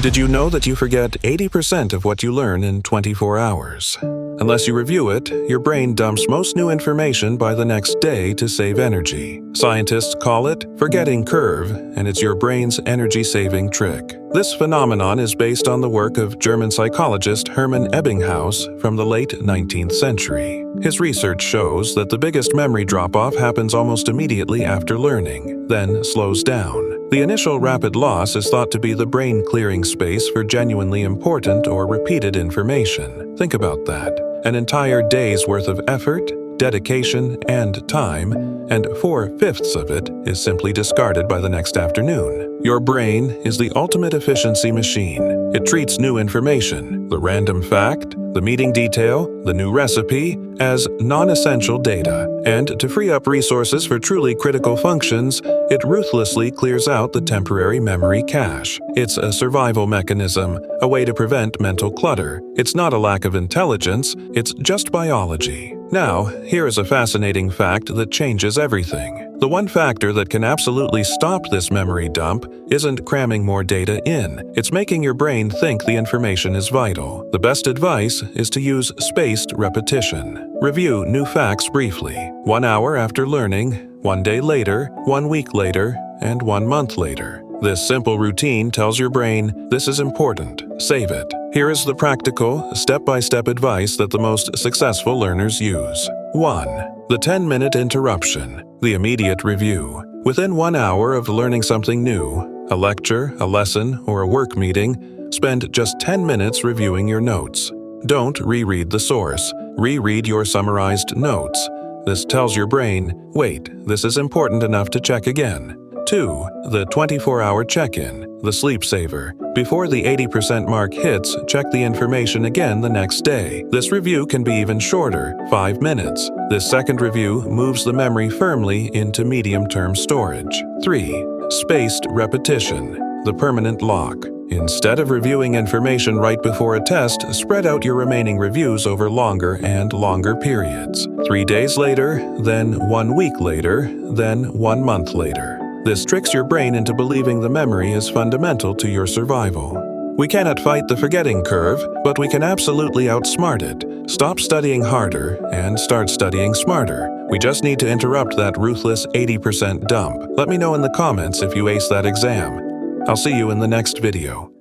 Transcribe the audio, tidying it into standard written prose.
Did you know that you forget 80% of what you learn in 24 hours? Unless you review it, your brain dumps most new information by the next day to save energy. Scientists call it forgetting curve, and it's your brain's energy-saving trick. This phenomenon is based on the work of German psychologist Hermann Ebbinghaus from the late 19th century. His research shows that the biggest memory drop-off happens almost immediately after learning, then slows down. The initial rapid loss is thought to be the brain clearing space for genuinely important or repeated information. Think about that. An entire day's worth of effort, dedication, and time, and 4/5 of it is simply discarded by the next afternoon. Your brain is the ultimate efficiency machine. It treats new information, the random fact, the meeting detail, the new recipe, as non-essential data. And to free up resources for truly critical functions, it ruthlessly clears out the temporary memory cache. It's a survival mechanism, a way to prevent mental clutter. It's not a lack of intelligence, it's just biology. Now, here is a fascinating fact that changes everything. The one factor that can absolutely stop this memory dump isn't cramming more data in. It's making your brain think the information is vital. The best advice is to use spaced repetition. Review new facts briefly. 1 hour after learning, 1 day later, 1 week later, and 1 month later. This simple routine tells your brain, this is important, save it. Here is the practical, step-by-step advice that the most successful learners use. 1. The 10-minute interruption, the immediate review. Within 1 hour of learning something new, a lecture, a lesson, or a work meeting, spend just 10 minutes reviewing your notes. Don't reread the source, reread your summarized notes. This tells your brain, wait, this is important enough to check again. 2. The 24-hour check-in, the sleep saver. Before the 80% mark hits, check the information again the next day. This review can be even shorter, 5 minutes. This second review moves the memory firmly into medium-term storage. 3. Spaced repetition, the permanent lock. Instead of reviewing information right before a test, spread out your remaining reviews over longer and longer periods. 3 days later, then 1 week later, then 1 month later. This tricks your brain into believing the memory is fundamental to your survival. We cannot fight the forgetting curve, but we can absolutely outsmart it. Stop studying harder and start studying smarter. We just need to interrupt that ruthless 80% dump. Let me know in the comments if you ace that exam. I'll see you in the next video.